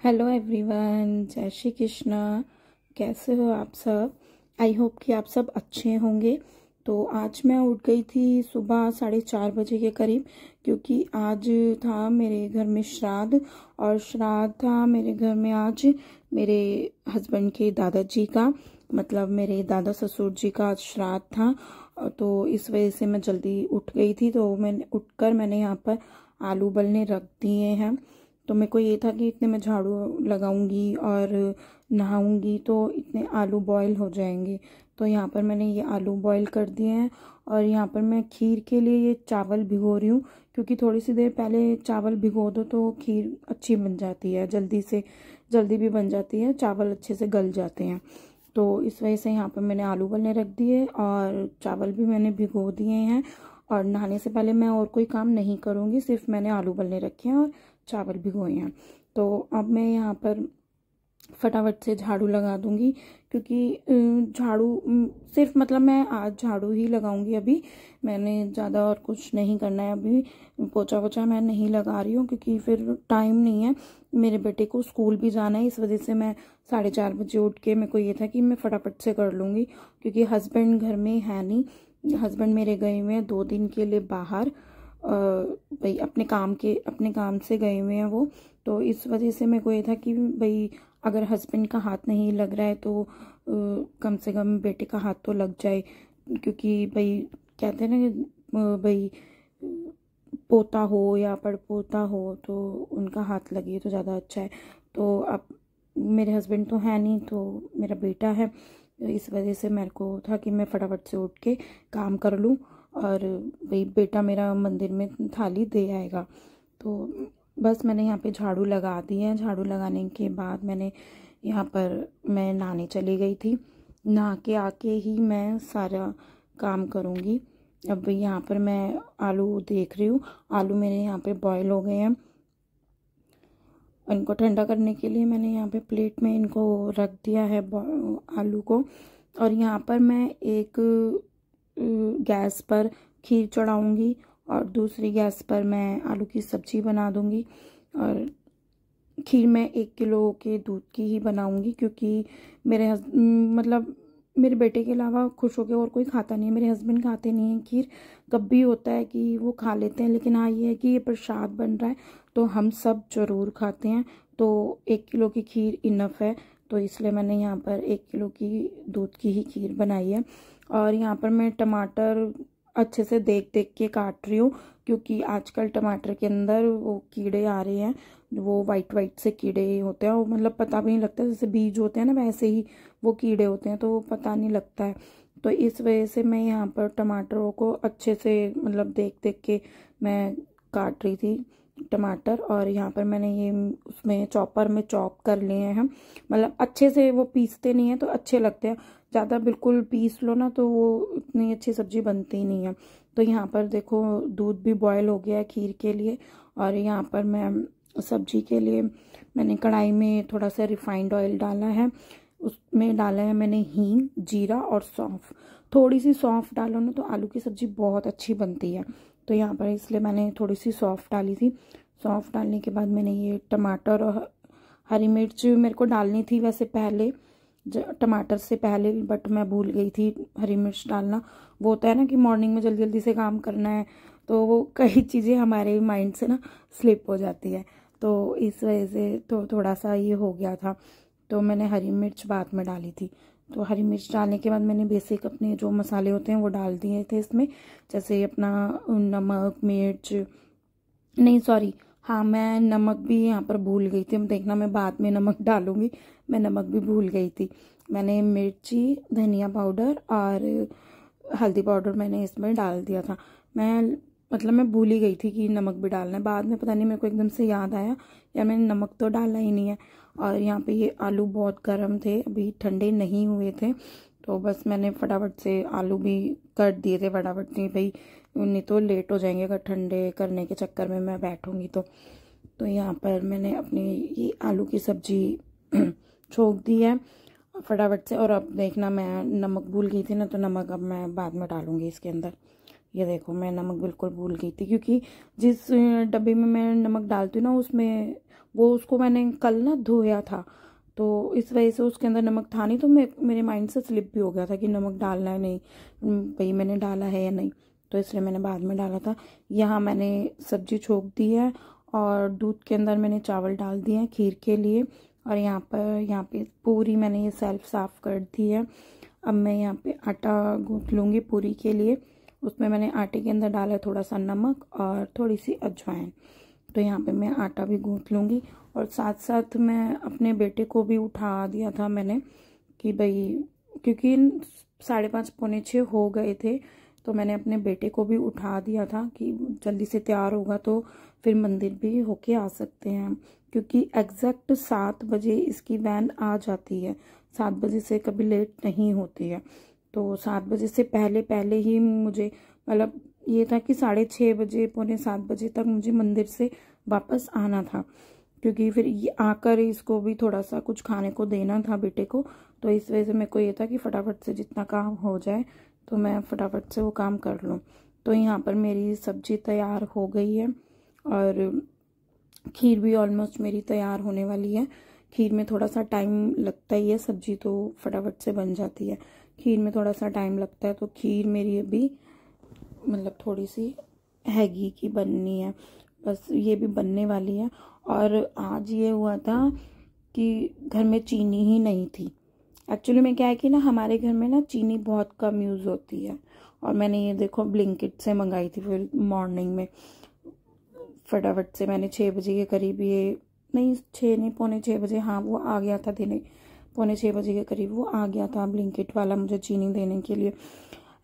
Hello everyone, जय श्री कृष्णा। कैसे हो आप सब? आई होप कि आप सब अच्छे होंगे। तो आज मैं उठ गई थी सुबह 4:30 बजे के करीब, क्योंकि आज था मेरे घर में श्राद्ध। और श्राद्ध था मेरे घर में आज मेरे हस्बैंड के दादाजी का, मतलब मेरे दादा ससुर जी का आज श्राद्ध था। तो इस वजह से मैं जल्दी उठ गई थी। तो मैंने यहाँ पर आलू उबलने रख दिए हैं। तो मेरे को ये था कि इतने में झाड़ू लगाऊंगी और नहाऊंगी तो इतने आलू बॉईल हो जाएंगे। तो यहाँ पर मैंने ये आलू बॉईल कर दिए हैं। और यहाँ पर मैं खीर के लिए ये चावल भिगो रही हूँ, क्योंकि थोड़ी सी देर पहले चावल भिगो दो तो खीर अच्छी बन जाती है, जल्दी भी बन जाती है, चावल अच्छे से गल जाते हैं। तो इस वजह से यहाँ पर मैंने आलू उबलने रख दिए और चावल भी मैंने भिगो दिए हैं। और नहाने से पहले मैं और कोई काम नहीं करूँगी, सिर्फ मैंने आलू उबलने रखे हैं और चावल भिगोए हैं। तो अब मैं यहाँ पर फटाफट से झाड़ू लगा दूंगी, क्योंकि सिर्फ मतलब मैं आज झाड़ू ही लगाऊंगी। अभी मैंने ज़्यादा और कुछ नहीं करना है। अभी पोछा वोछा मैं नहीं लगा रही हूँ, क्योंकि फिर टाइम नहीं है। मेरे बेटे को स्कूल भी जाना है, इस वजह से मैं 4:30 बजे उठ के, मेरे को ये था कि मैं फटाफट से कर लूँगी, क्योंकि हस्बैंड घर में है नहीं। हस्बैंड मेरे गए हुए हैं 2 दिन के लिए बाहर, भाई अपने काम से गए हुए हैं वो। तो इस वजह से मेरे को ये था कि भाई अगर हस्बैंड का हाथ नहीं लग रहा है तो कम से कम बेटे का हाथ तो लग जाए, क्योंकि भाई कहते हैं ना कि भाई पोता हो या पड़पोता हो तो उनका हाथ लगे तो ज़्यादा अच्छा है। तो अब मेरे हस्बैंड तो है नहीं, तो मेरा बेटा है। इस वजह से मेरे को था कि मैं फटाफट से उठ के काम कर लूँ, और भाई बेटा मेरा मंदिर में थाली दे आएगा। तो बस मैंने यहाँ पे झाड़ू लगा दी है। झाड़ू लगाने के बाद मैं नहाने चली गई थी। नहा के आके ही मैं सारा काम करूँगी। अब यहाँ पर मैं आलू देख रही हूँ, आलू मेरे यहाँ पे बॉईल हो गए हैं। इनको ठंडा करने के लिए मैंने यहाँ पे प्लेट में इनको रख दिया है आलू को। और यहाँ पर मैं एक गैस पर खीर चढ़ाऊँगी और दूसरी गैस पर मैं आलू की सब्ज़ी बना दूँगी। और खीर मैं 1 किलो के दूध की ही बनाऊँगी, क्योंकि मतलब मेरे बेटे के अलावा खुश होकर और कोई खाता नहीं है। मेरे हस्बैंड खाते नहीं हैं खीर। कभी होता है कि वो खा लेते हैं, लेकिन हाँ ये है कि ये प्रसाद बन रहा है तो हम सब ज़रूर खाते हैं। तो 1 किलो की खीर इनफ है। तो इसलिए मैंने यहाँ पर 1 किलो की दूध की ही खीर बनाई है। और यहाँ पर मैं टमाटर अच्छे से देख देख के काट रही हूँ, क्योंकि आजकल टमाटर के अंदर वो कीड़े आ रहे हैं, वो वाइट वाइट से कीड़े होते हैं। वो मतलब पता भी नहीं लगता, जैसे बीज होते हैं ना वैसे ही वो कीड़े होते हैं, तो वो पता नहीं लगता है। तो इस वजह से मैं यहाँ पर टमाटरों को अच्छे से मतलब देख देख के मैं काट रही थी टमाटर। और यहाँ पर मैंने ये उसमें चॉपर में चॉप कर लिए हैं। मतलब अच्छे से वो पीसते नहीं है तो अच्छे लगते हैं, ज़्यादा बिल्कुल पीस लो ना तो वो इतनी अच्छी सब्ज़ी बनती ही नहीं है। तो यहाँ पर देखो दूध भी बॉयल हो गया है खीर के लिए। और यहाँ पर मैं सब्जी के लिए मैंने कढ़ाई में थोड़ा सा रिफाइंड ऑयल डाला है। उसमें डाला है मैंने हींग, जीरा और सौंफ। थोड़ी सी सौंफ डालो ना तो आलू की सब्ज़ी बहुत अच्छी बनती है। तो यहाँ पर इसलिए मैंने थोड़ी सी सौंफ डाली थी। सौंफ डालने के बाद मैंने ये टमाटर और हरी मिर्च मेरे को डालनी थी वैसे पहले, टमाटर से पहले, बट मैं भूल गई थी हरी मिर्च डालना। वो होता है ना कि मॉर्निंग में जल्दी जल्दी से काम करना है, तो वो कई चीज़ें हमारे माइंड से ना स्लिप हो जाती है। तो इस वजह से तो थोड़ा सा ये हो गया था। तो मैंने हरी मिर्च बाद में डाली थी। तो हरी मिर्च डालने के बाद मैंने बेसिक अपने जो मसाले होते हैं वो डाल दिए थे इसमें, जैसे अपना नमक, मिर्च, नहीं सॉरी, हाँ मैं नमक भी यहाँ पर भूल गई थी। देखना मैं बाद में नमक डालूंगी, मैं नमक भी भूल गई थी। मैंने मिर्ची, धनिया पाउडर और हल्दी पाउडर मैंने इसमें डाल दिया था। मैं भूल ही गई थी कि नमक भी डालना है। बाद में पता नहीं मेरे को एकदम से याद आया यार मैंने नमक तो डाला ही नहीं है। और यहाँ पे ये आलू बहुत गर्म थे, अभी ठंडे नहीं हुए थे। तो बस मैंने फटाफट से आलू भी कर दिए थे फटाफट से, भाई नहीं तो लेट हो जाएंगे अगर ठंडे करने के चक्कर में मैं बैठूंगी तो यहाँ पर मैंने अपनी ये आलू की सब्जी छोंक दी है फटाफट से। और अब देखना मैं नमक भूल गई थी ना, तो नमक अब मैं बाद में डालूंगी इसके अंदर। ये देखो मैं नमक बिल्कुल भूल गई थी, क्योंकि जिस डब्बे में मैं नमक डालती हूँ ना उसमें वो उसको मैंने कल ना धोया था, तो इस वजह से उसके अंदर नमक था नहीं, तो मेरे माइंड से स्लिप भी हो गया था कि नमक डालना है नहीं, भाई मैंने डाला है या नहीं, तो इसलिए मैंने बाद में डाला था। यहाँ मैंने सब्जी छोंक दी है और दूध के अंदर मैंने चावल डाल दिए हैं खीर के लिए। और यहाँ पे पूरी मैंने ये सेल्फ साफ़ कर दी है। अब मैं यहाँ पे आटा गूँथ लूँगी पूरी के लिए। उसमें मैंने आटे के अंदर डाला है थोड़ा सा नमक और थोड़ी सी अजवाइन। तो यहाँ पे मैं आटा भी गूँथ लूँगी और साथ साथ मैं अपने बेटे को भी उठा दिया था मैंने कि भाई, क्योंकि 5:30 पौने 6 हो गए थे, तो मैंने अपने बेटे को भी उठा दिया था कि जल्दी से तैयार होगा तो फिर मंदिर भी होके आ सकते हैं, क्योंकि एग्जैक्ट 7 बजे इसकी वैन आ जाती है। 7 बजे से कभी लेट नहीं होती है, तो 7 बजे से पहले पहले ही मुझे, मतलब ये था कि 6:30 बजे पौने 7 बजे तक मुझे मंदिर से वापस आना था, क्योंकि फिर ये आकर इसको भी थोड़ा सा कुछ खाने को देना था बेटे को। तो इस वजह से मेरे को ये था कि फटाफट से जितना काम हो जाए तो मैं फटाफट से वो काम कर लूँ। तो यहाँ पर मेरी सब्जी तैयार हो गई है और खीर भी ऑलमोस्ट मेरी तैयार होने वाली है। खीर में थोड़ा सा टाइम लगता ही है, सब्जी तो फटाफट से बन जाती है, खीर में थोड़ा सा टाइम लगता है। तो खीर मेरी अभी मतलब थोड़ी सी हैगी की बननी है, बस ये भी बनने वाली है। और आज ये हुआ था कि घर में चीनी ही नहीं थी। एक्चुअली में क्या है कि ना हमारे घर में ना चीनी बहुत कम यूज़ होती है, और मैंने ये देखो ब्लिंकिट से मंगाई थी फिर मॉर्निंग में फटाफट से। मैंने 6 बजे के करीब, ये नहीं 6 नहीं पौने 6 बजे, हाँ वो आ गया था देने, पौने 6 बजे के करीब वो आ गया था ब्लिंकिट वाला मुझे चीनी देने के लिए।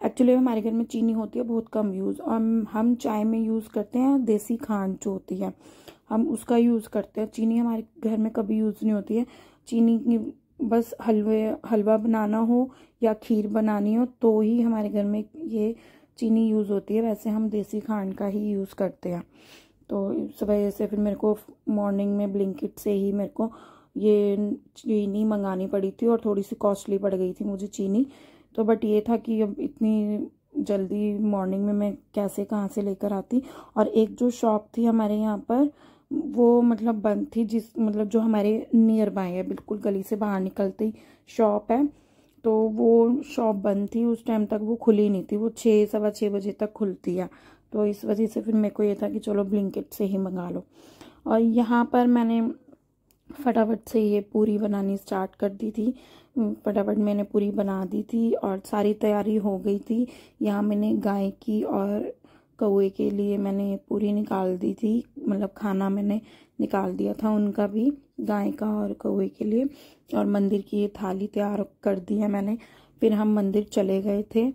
एक्चुअली हमारे घर में चीनी होती है बहुत कम यूज़, और हम चाय में यूज़ करते हैं देसी खांड जो होती है, हम उसका यूज़ करते हैं। चीनी हमारे घर में कभी यूज़ नहीं होती है। चीनी की बस हलवा बनाना हो या खीर बनानी हो तो ही हमारे घर में ये चीनी यूज़ होती है, वैसे हम देसी खांड का ही यूज़ करते हैं। तो इस वजह से फिर मेरे को मॉर्निंग में ब्लिंकिट से ही मेरे को ये चीनी मंगानी पड़ी थी, और थोड़ी सी कॉस्टली पड़ गई थी मुझे चीनी। तो बट ये था कि अब इतनी जल्दी मॉर्निंग में मैं कैसे कहाँ से लेकर आती। और एक जो शॉप थी हमारे यहाँ पर वो मतलब बंद थी, जिस मतलब जो हमारे नियर बाय है, बिल्कुल गली से बाहर निकलते ही शॉप है, तो वो शॉप बंद थी उस टाइम तक, वो खुली नहीं थी। वो 6 सवा 6 बजे तक खुलती है। तो इस वजह से फिर मेरे को ये था कि चलो ब्लिंकिट से ही मंगा लो। और यहाँ पर मैंने फटाफट से ये पूरी बनानी स्टार्ट कर दी थी। फटाफट मैंने पूरी बना दी थी और सारी तैयारी हो गई थी। यहाँ मैंने गाय की और कौवे के लिए मैंने पूरी निकाल दी थी, मतलब खाना मैंने निकाल दिया था उनका भी, गाय का और कौवे के लिए। और मंदिर की ये थाली तैयार कर दी है मैंने। फिर हम मंदिर चले गए थे,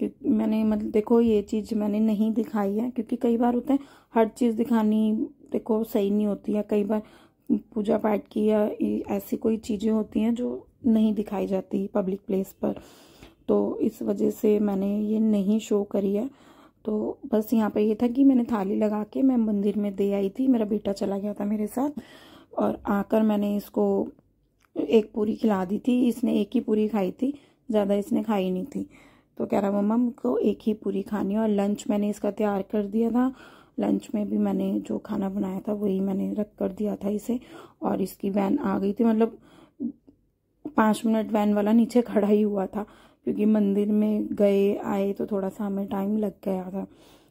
क्योंकि मैंने मतलब देखो ये चीज़ मैंने नहीं दिखाई है, क्योंकि कई बार होता है हर चीज़ दिखानी देखो सही नहीं होती है। कई बार पूजा पाठ की या ऐसी कोई चीज़ें होती हैं जो नहीं दिखाई जाती पब्लिक प्लेस पर, तो इस वजह से मैंने ये नहीं शो करी है। तो बस यहाँ पे ये था कि मैंने थाली लगा के मैं मंदिर में दे आई थी, मेरा बेटा चला गया था मेरे साथ, और आकर मैंने इसको एक पूरी खिला दी थी। इसने एक ही पूरी खाई थी, ज़्यादा इसने खाई नहीं थी। तो कह रहा मम्मा मुझको एक ही पूरी खानी है। और लंच मैंने इसका तैयार कर दिया था। लंच में भी मैंने जो खाना बनाया था वही मैंने रख कर दिया था इसे। और इसकी वैन आ गई थी, मतलब 5 मिनट वैन वाला नीचे खड़ा ही हुआ था, क्योंकि मंदिर में गए आए तो थोड़ा सा हमें टाइम लग गया था।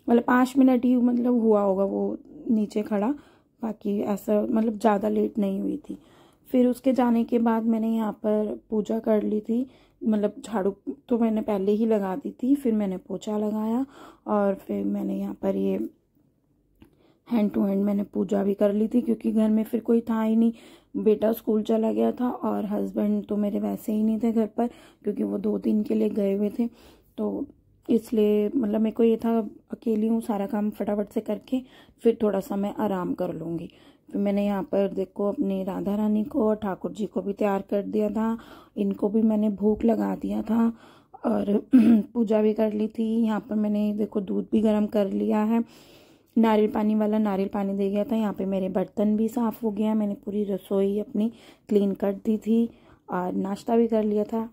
मतलब 5 मिनट ही मतलब हुआ होगा वो नीचे खड़ा, बाकी ऐसा मतलब ज़्यादा लेट नहीं हुई थी। फिर उसके जाने के बाद मैंने यहाँ पर पूजा कर ली थी, मतलब झाड़ू तो मैंने पहले ही लगा दी थी, फिर मैंने पोछा लगाया और फिर मैंने यहाँ पर ये हैंड टू हैंड मैंने पूजा भी कर ली थी, क्योंकि घर में फिर कोई था ही नहीं। बेटा स्कूल चला गया था और हस्बैंड तो मेरे वैसे ही नहीं थे घर पर, क्योंकि वो 2 दिन के लिए गए हुए थे। तो इसलिए मतलब मेरे को ये था अकेली हूँ, सारा काम फटाफट से करके फिर थोड़ा सा मैं आराम कर लूँगी। फिर मैंने यहाँ पर देखो अपनी राधा रानी को और ठाकुर जी को भी तैयार कर दिया था, इनको भी मैंने भूख लगा दिया था और पूजा भी कर ली थी। यहाँ पर मैंने देखो दूध भी गर्म कर लिया है, नारियल पानी वाला नारियल पानी दे गया था। यहाँ पे मेरे बर्तन भी साफ़ हो गया, मैंने पूरी रसोई अपनी क्लीन कर दी थी और नाश्ता भी कर लिया था।